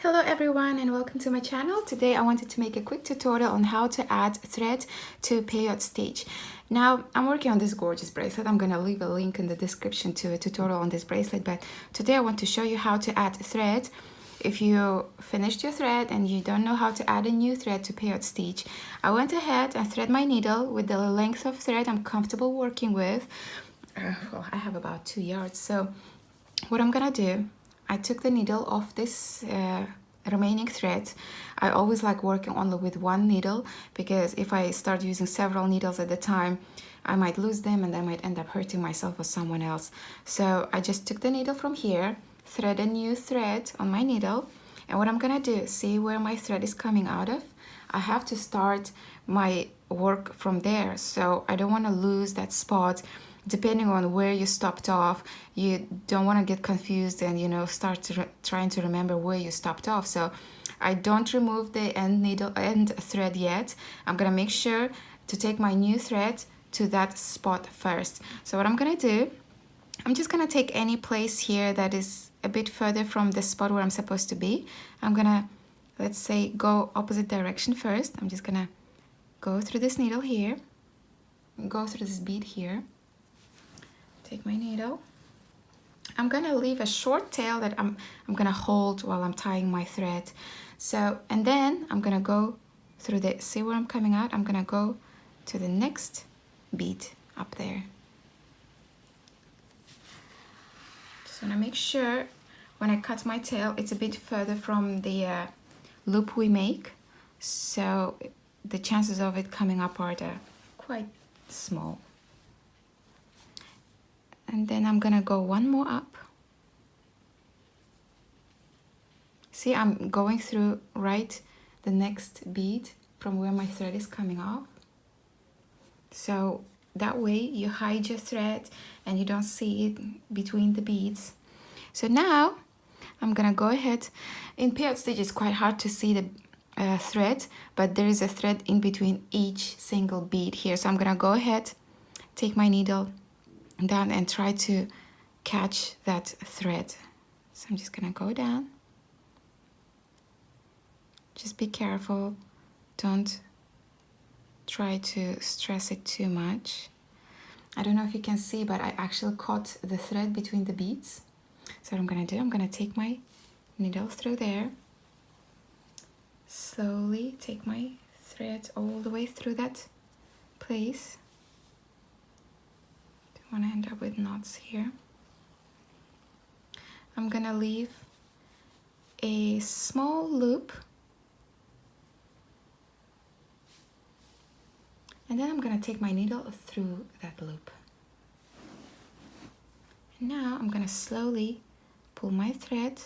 Hello everyone and welcome to my channel. Today I wanted to make a quick tutorial on how to add thread to peyote stitch. Now I'm working on this gorgeous bracelet. I'm gonna leave a link in the description to a tutorial on this bracelet, but today I want to show you how to add thread. If you finished your thread and you don't know how to add a new thread to peyote stitch, I went ahead and thread my needle with the length of thread I'm comfortable working with. Well, I have about 2 yards. So what I'm gonna do, I took the needle off this remaining thread. I always like working only with one needle because if I start using several needles at a time, I might lose them and I might end up hurting myself or someone else. So I just took the needle from here, thread a new thread on my needle, and what I'm gonna do, see where my thread is coming out of? I have to start my work from there, so I don't want to lose that spot. Depending on where you stopped off, you don't want to get confused and start trying to remember where you stopped off. So I don't remove the end thread yet. I'm gonna make sure to take my new thread to that spot first. So what I'm gonna do, I'm just gonna take any place here that is a bit further from the spot where I'm supposed to be. I'm gonna, let's say, go opposite direction first. I'm just gonna go through this needle here, go through this bead here. Take my needle. I'm gonna leave a short tail that I'm gonna hold while I'm tying my thread. So, and then I'm gonna go through the, see where I'm coming out? I'm gonna go to the next bead up there. Just wanna make sure when I cut my tail, it's a bit further from the loop we make. So the chances of it coming apart are quite small. And then I'm gonna go one more up. See, I'm going through right the next bead from where my thread is coming off. So that way you hide your thread and you don't see it between the beads. So now I'm gonna go ahead. In peyote stitch it's quite hard to see the thread, but there is a thread in between each single bead here. So I'm gonna go ahead, take my needle down and try to catch that thread. So I'm just gonna go down. Just be careful, don't try to stress it too much. I don't know if you can see, but I actually caught the thread between the beads. So what I'm gonna do, I'm gonna take my needle through there, slowly take my thread all the way through that place. Want to end up with knots here. I'm gonna leave a small loop and then I'm gonna take my needle through that loop. And now I'm gonna slowly pull my thread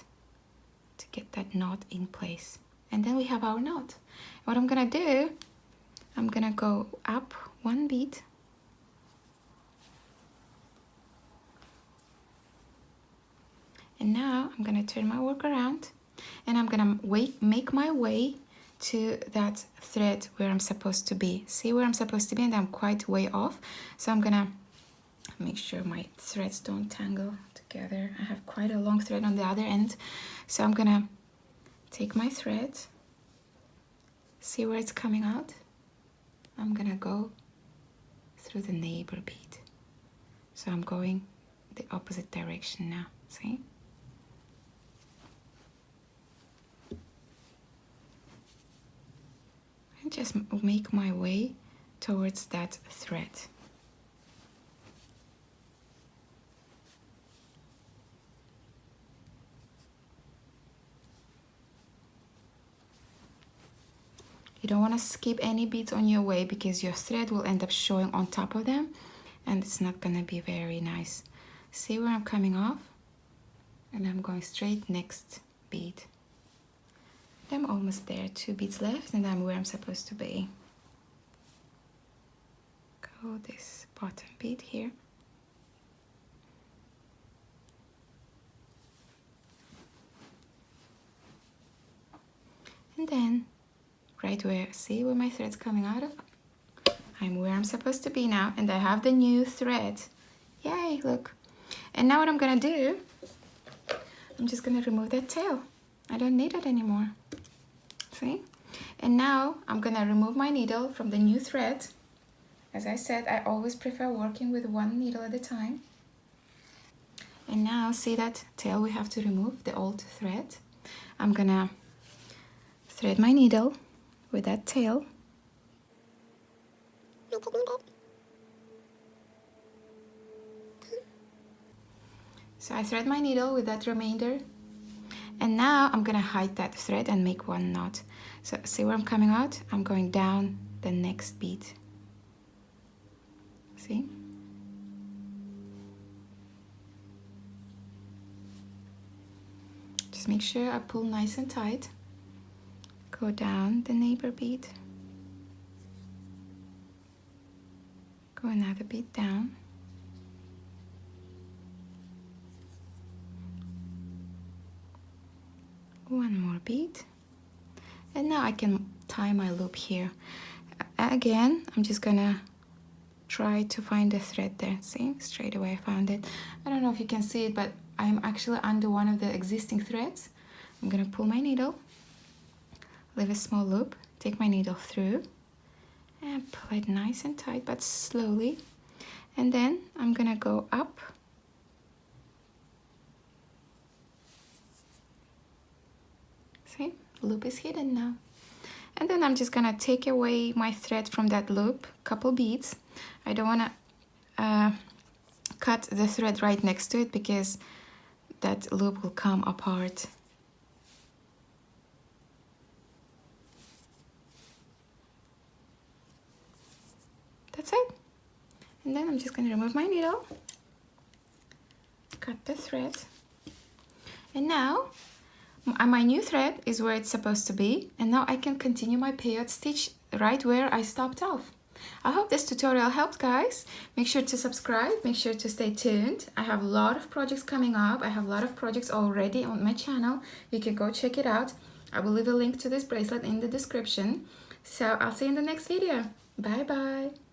to get that knot in place. And then we have our knot. What I'm gonna do, I'm gonna go up one bead. And now I'm gonna turn my work around and I'm gonna make my way to that thread where I'm supposed to be. See where I'm supposed to be, and I'm quite way off. So I'm gonna make sure my threads don't tangle together. I have quite a long thread on the other end. So I'm gonna take my thread, see where it's coming out. I'm gonna go through the neighbor bead. So I'm going the opposite direction now, see? Just make my way towards that thread. You don't want to skip any beads on your way because your thread will end up showing on top of them and it's not going to be very nice. See where I'm coming off? And I'm going straight next bead. I'm almost there, 2 beads left, and I'm where I'm supposed to be. Go this bottom bead here. And then, right where, see where my thread's coming out of? I'm where I'm supposed to be now, and I have the new thread. Yay, look. And now what I'm gonna do, I'm just gonna remove that tail. I don't need it anymore. See? And now I'm gonna remove my needle from the new thread. As I said, I always prefer working with one needle at a time. And now see that tail we have to remove, the old thread. I'm gonna thread my needle with that tail. So I thread my needle with that remainder. And now I'm gonna hide that thread and make one knot. So see where I'm coming out? I'm going down the next bead. See? Just make sure I pull nice and tight. Go down the neighbor bead. Go another bead down. One more bead. And now I can tie my loop here. Again, I'm just gonna try to find a thread there. See, straight away I found it. I don't know if you can see it, but I'm actually under one of the existing threads. I'm gonna pull my needle, leave a small loop, take my needle through, and pull it nice and tight, but slowly. And then I'm gonna go up. See, loop is hidden now. And then I'm just gonna take away my thread from that loop, couple beads. I don't wanna cut the thread right next to it because that loop will come apart. That's it. And then I'm just gonna remove my needle, cut the thread, and now my new thread is where it's supposed to be, and now I can continue my peyote stitch right where I stopped off. I hope this tutorial helped, guys. Make sure to subscribe, make sure to stay tuned. I have a lot of projects coming up. I have a lot of projects already on my channel. You can go check it out. I will leave a link to this bracelet in the description. So I'll see you in the next video. Bye bye.